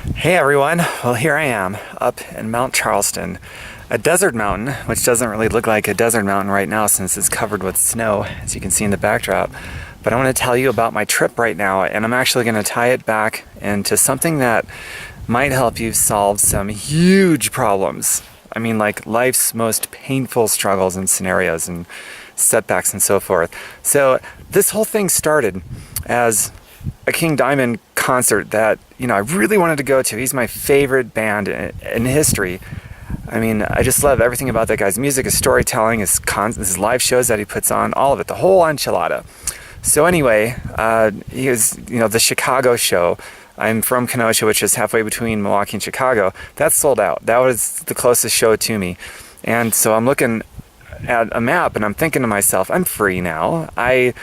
Hey everyone, well here I am up in Mount Charleston, a desert mountain, which doesn't really look like a desert mountain right now since it's covered with snow, as you can see in the backdrop. But I want to tell you about my trip right now, and I'm actually going to tie it back into something that might help you solve some huge problems. I mean, like life's most painful struggles and scenarios and setbacks and so forth. So this whole thing started as a King Diamond concert that, I really wanted to go to. He's my favorite band in history. I mean, I just love everything about that guy's music, his storytelling, his live shows that he puts on, all of it, the whole enchilada. So anyway, he was, the Chicago show. I'm from Kenosha, which is halfway between Milwaukee and Chicago. That sold out. That was the closest show to me. And so I'm looking at a map and I'm thinking to myself, I'm free now. I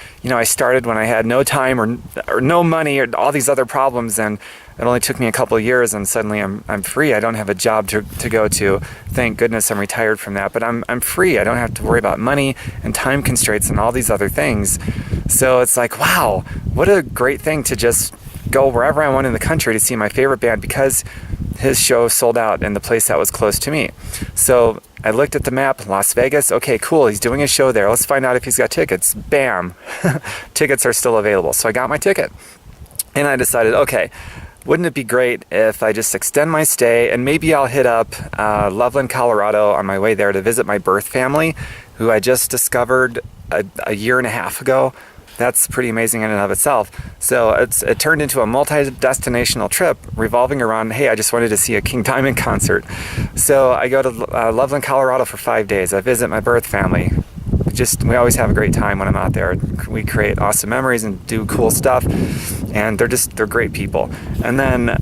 started when I had no time or no money or all these other problems, and it only took me a couple of years, and suddenly I'm free. I don't have a job to go to. Thank goodness I'm retired from that, but I'm free. I don't have to worry about money and time constraints and all these other things. So it's like, wow, what a great thing to just go wherever I want in the country to see my favorite band because his show sold out in the place that was close to me. So I looked at the map, Las Vegas. Okay, cool. He's doing a show there. Let's find out if he's got tickets. Bam. Tickets are still available. So I got my ticket. And I decided, okay, wouldn't it be great if I just extend my stay and maybe I'll hit up Loveland, Colorado on my way there to visit my birth family, who I just discovered a year and a half ago. That's pretty amazing in and of itself. So it turned into a multi-destinational trip revolving around, hey, I just wanted to see a King Diamond concert. So I go to Loveland, Colorado for 5 days. I visit my birth family. We always have a great time when I'm out there. We create awesome memories and do cool stuff. And they're great people. And then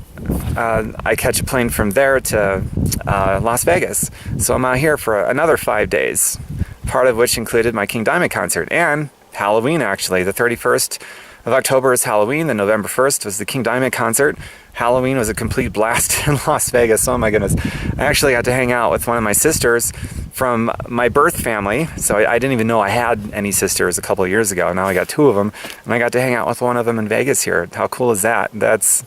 I catch a plane from there to Las Vegas. So I'm out here for another 5 days, part of which included my King Diamond concert and Halloween, actually. The 31st of October is Halloween. The November 1st was the King Diamond concert. Halloween was a complete blast in Las Vegas. Oh my goodness. I actually got to hang out with one of my sisters from my birth family. So I didn't even know I had any sisters a couple of years ago. Now I got two of them. And I got to hang out with one of them in Vegas here. How cool is that? That's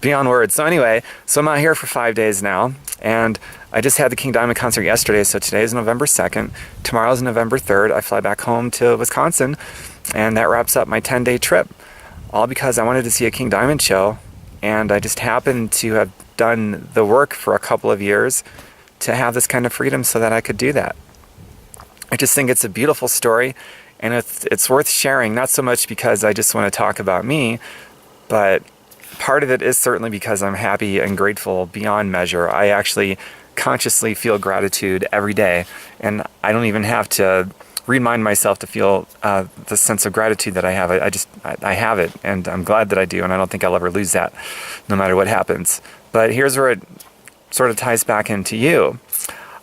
beyond words. So anyway, I'm out here for 5 days now, and I just had the King Diamond concert yesterday, so today is November 2nd. Tomorrow is November 3rd. I fly back home to Wisconsin, and that wraps up my 10-day trip, all because I wanted to see a King Diamond show, and I just happened to have done the work for a couple of years to have this kind of freedom so that I could do that. I just think it's a beautiful story, and it's worth sharing, not so much because I just want to talk about me, but part of it is certainly because I'm happy and grateful beyond measure. I actually consciously feel gratitude every day, and I don't even have to remind myself to feel the sense of gratitude that I have. I have it, and I'm glad that I do, and I don't think I'll ever lose that, no matter what happens. But here's where it sort of ties back into you.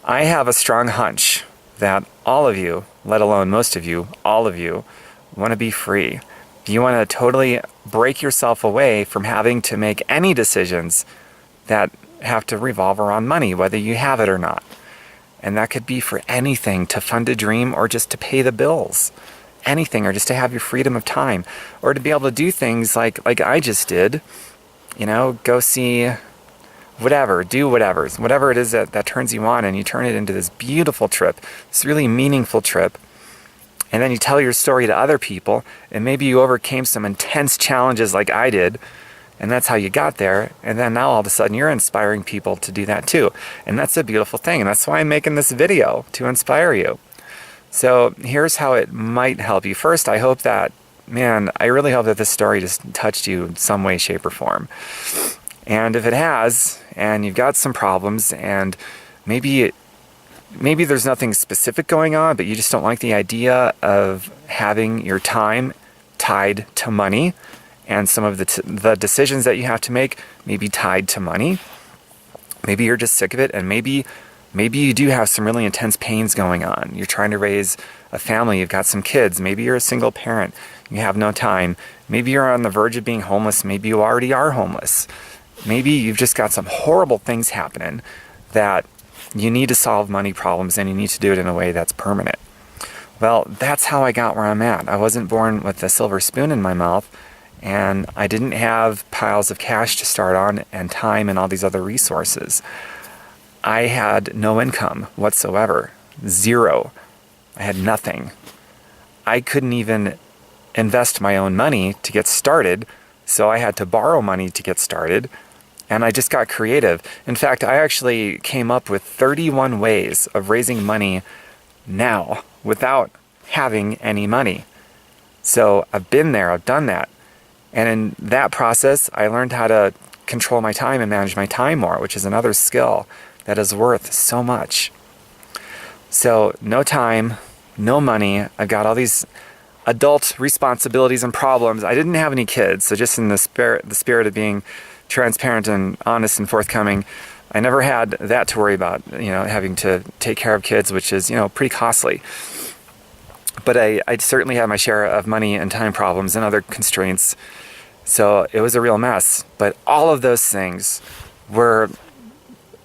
I have a strong hunch that all of you, let alone most of you, all of you, want to be free. You want to totally break yourself away from having to make any decisions that have to revolve around money, whether you have it or not. And that could be for anything, to fund a dream or just to pay the bills. Anything, or just to have your freedom of time. Or to be able to do things like I just did. Go see whatever, do whatever it is that turns you on, and you turn it into this beautiful trip, this really meaningful trip. And then you tell your story to other people, and maybe you overcame some intense challenges like I did, and that's how you got there. And then now all of a sudden you're inspiring people to do that too. And that's a beautiful thing, and that's why I'm making this video, to inspire you. So here's how it might help you. First, I really hope that this story just touched you in some way, shape, or form. And if it has, and you've got some problems, and maybe there's nothing specific going on, but you just don't like the idea of having your time tied to money, and some of the decisions that you have to make may be tied to money. Maybe you're just sick of it, and maybe you do have some really intense pains going on. You're trying to raise a family, you've got some kids, maybe you're a single parent, you have no time. Maybe you're on the verge of being homeless, maybe you already are homeless. Maybe you've just got some horrible things happening that you need to solve money problems, and you need to do it in a way that's permanent. Well, that's how I got where I'm at. I wasn't born with a silver spoon in my mouth, and I didn't have piles of cash to start on and time and all these other resources. I had no income whatsoever. Zero. I had nothing. I couldn't even invest my own money to get started, so I had to borrow money to get started, and I just got creative. In fact, I actually came up with 31 ways of raising money now without having any money. So I've been there, I've done that. And in that process, I learned how to control my time and manage my time more, which is another skill that is worth so much. So no time, no money. I've got all these adult responsibilities and problems. I didn't have any kids, so just in the spirit of being transparent and honest and forthcoming, I never had that to worry about, having to take care of kids, which is, pretty costly. But I certainly had my share of money and time problems and other constraints. So it was a real mess. But all of those things were,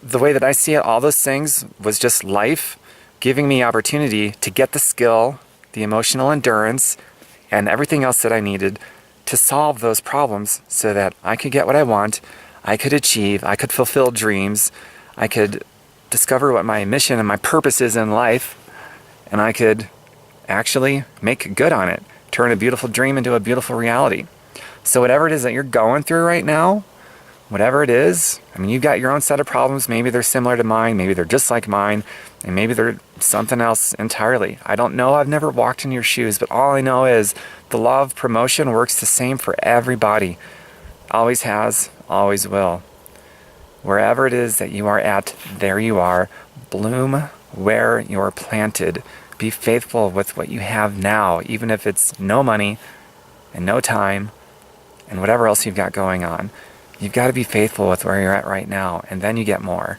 the way that I see it, all those things was just life giving me opportunity to get the skill, the emotional endurance, and everything else that I needed to solve those problems so that I could get what I want, I could achieve, I could fulfill dreams, I could discover what my mission and my purpose is in life, and I could actually make good on it, turn a beautiful dream into a beautiful reality. So whatever it is that you're going through right now, whatever it is, you've got your own set of problems. Maybe they're similar to mine, maybe they're just like mine, and maybe they're something else entirely. I don't know, I've never walked in your shoes, but all I know is the law of promotion works the same for everybody. Always has, always will. Wherever it is that you are at, there you are. Bloom where you're planted. Be faithful with what you have now, even if it's no money and no time and whatever else you've got going on. You've got to be faithful with where you're at right now, and then you get more.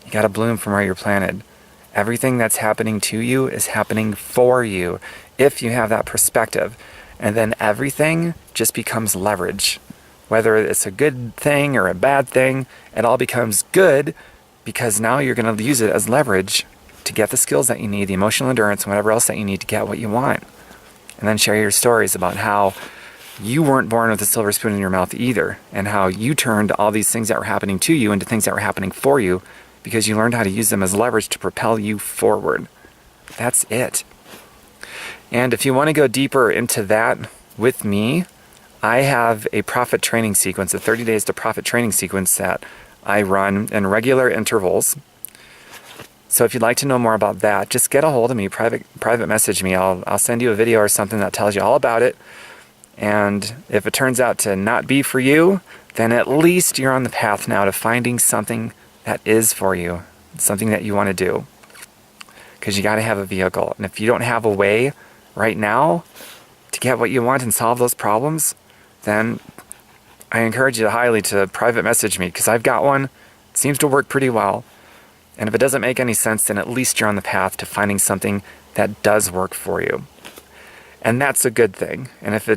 You got to bloom from where you're planted. Everything that's happening to you is happening for you if you have that perspective. And then everything just becomes leverage. Whether it's a good thing or a bad thing, it all becomes good because now you're going to use it as leverage to get the skills that you need, the emotional endurance, and whatever else that you need to get what you want. And then share your stories about how you weren't born with a silver spoon in your mouth either, and how you turned all these things that were happening to you into things that were happening for you because you learned how to use them as leverage to propel you forward. That's it. And if you want to go deeper into that with me, I have a profit training sequence, a 30 days to profit training sequence that I run in regular intervals. So if you'd like to know more about that, just get a hold of me, private message me. I'll send you a video or something that tells you all about it. And if it turns out to not be for you, then at least you're on the path now to finding something that is for you, something that you want to do. Because you got to have a vehicle. And if you don't have a way right now to get what you want and solve those problems, then I encourage you highly to private message me, because I've got one. It seems to work pretty well. And if it doesn't make any sense, then at least you're on the path to finding something that does work for you. And that's a good thing. And if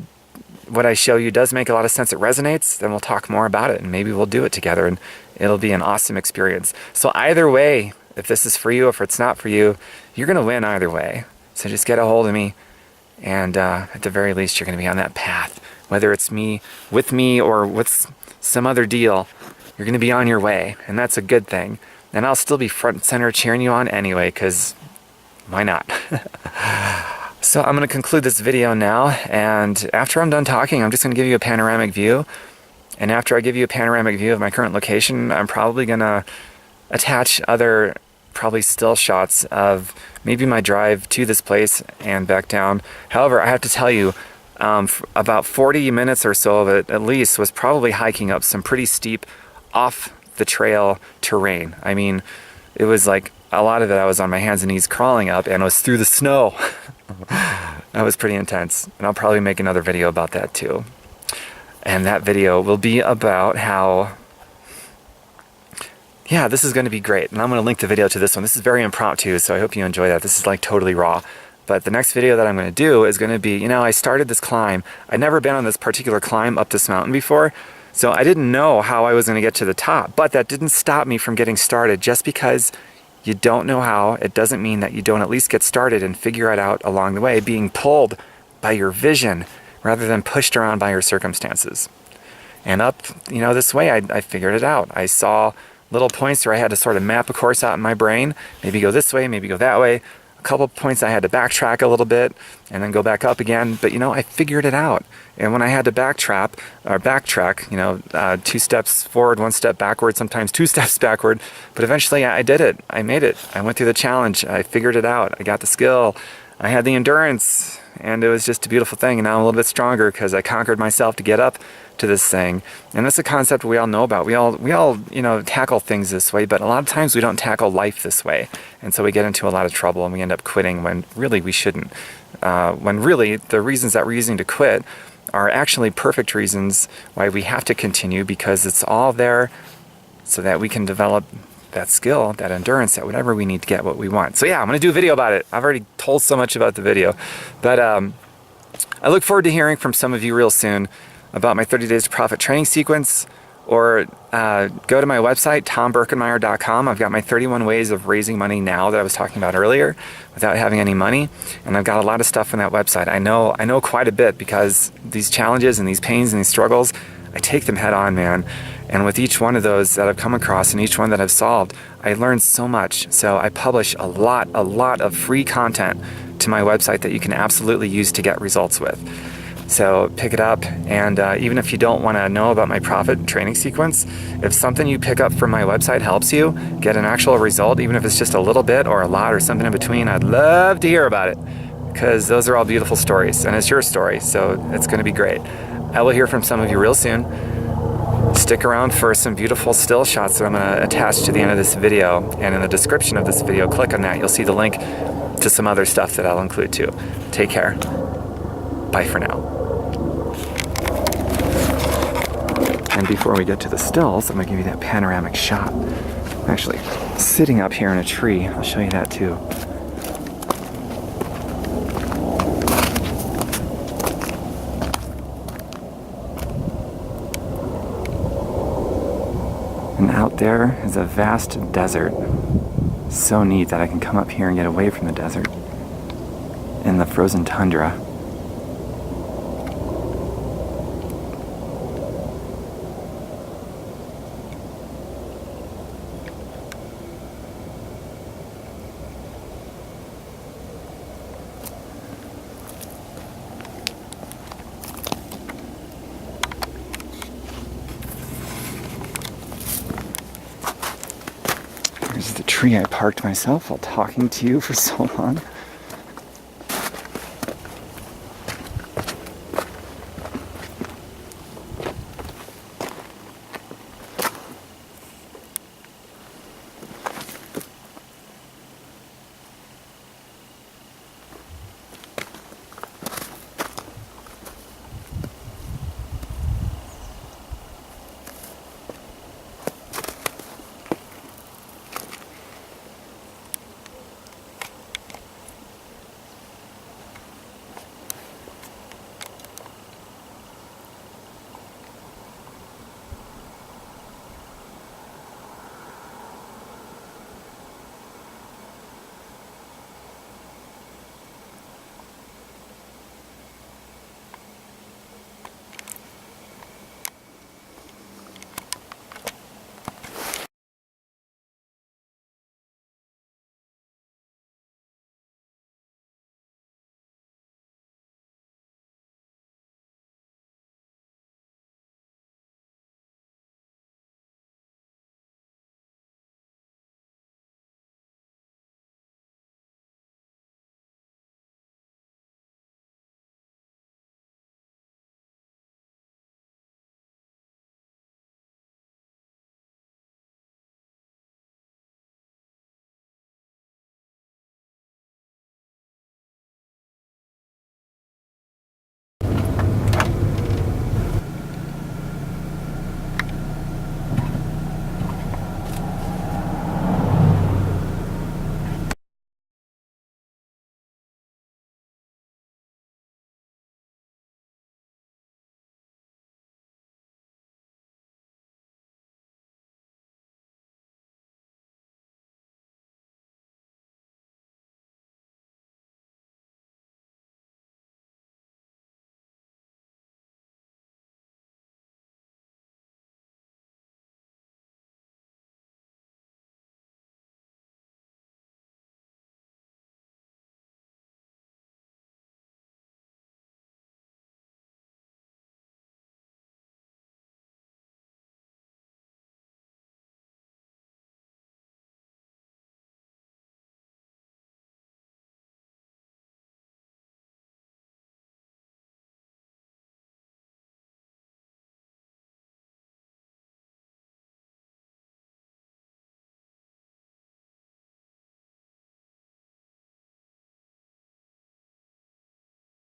what I show you does make a lot of sense, it resonates, then we'll talk more about it, and maybe we'll do it together, and it'll be an awesome experience. So either way, if this is for you, or if it's not for you, you're going to win either way. So just get a hold of me, and at the very least, you're going to be on that path. Whether it's me, or with some other deal, you're going to be on your way, and that's a good thing. And I'll still be front and center cheering you on anyway, because why not? So I'm going to conclude this video now, and after I'm done talking, I'm just going to give you a panoramic view. And after I give you a panoramic view of my current location, I'm probably going to attach other probably still shots of maybe my drive to this place and back down. However, I have to tell you, about 40 minutes or so of it at least was probably hiking up some pretty steep off the trail terrain. It was like a lot of it I was on my hands and knees crawling up, and it was through the snow. That was pretty intense, and I'll probably make another video about that too. And that video will be about how, this is going to be great. And I'm going to link the video to this one. This is very impromptu, so I hope you enjoy that. This is like totally raw. But the next video that I'm going to do is going to be, I started this climb. I'd never been on this particular climb up this mountain before, so I didn't know how I was going to get to the top. But that didn't stop me from getting started. Just because you don't know how, it doesn't mean that you don't at least get started and figure it out along the way, being pulled by your vision, rather than pushed around by your circumstances. And up, this way, I figured it out. I saw little points where I had to sort of map a course out in my brain, maybe go this way, maybe go that way. A couple of points I had to backtrack a little bit and then go back up again. But, I figured it out. And when I had to backtrack, 2 steps forward, 1 step backward, sometimes 2 steps backward. But eventually I did it. I made it. I went through the challenge. I figured it out. I got the skill. I had the endurance. And it was just a beautiful thing. And now I'm a little bit stronger because I conquered myself to get up to this thing. And that's a concept we all know about. We all tackle things this way, but a lot of times we don't tackle life this way. And so we get into a lot of trouble and we end up quitting when really we shouldn't. When really the reasons that we're using to quit are actually perfect reasons why we have to continue, because it's all there so that we can develop that skill, that endurance, that whatever we need to get what we want. So yeah, I'm going to do a video about it. I've already told so much about the video, but I look forward to hearing from some of you real soon about my 30 Days to Profit training sequence, or go to my website, tombirkenmeyer.com. I've got my 31 ways of raising money now that I was talking about earlier without having any money. And I've got a lot of stuff on that website. I know quite a bit, because these challenges and these pains and these struggles, I take them head on, man. And with each one of those that I've come across and each one that I've solved, I learned so much. So I publish a lot of free content to my website that you can absolutely use to get results with. So pick it up, and even if you don't want to know about my profit training sequence, if something you pick up from my website helps you get an actual result, even if it's just a little bit or a lot or something in between, I'd love to hear about it, because those are all beautiful stories, and it's your story, so it's going to be great. I will hear from some of you real soon. Stick around for some beautiful still shots that I'm going to attach to the end of this video, and in the description of this video, click on that. You'll see the link to some other stuff that I'll include too. Take care. Bye for now. And before we get to the stills, I'm going to give you that panoramic shot. I'm actually sitting up here in a tree. I'll show you that too. And out there is a vast desert. So neat that I can come up here and get away from the desert in the frozen tundra. There's the tree I parked myself while talking to you for so long.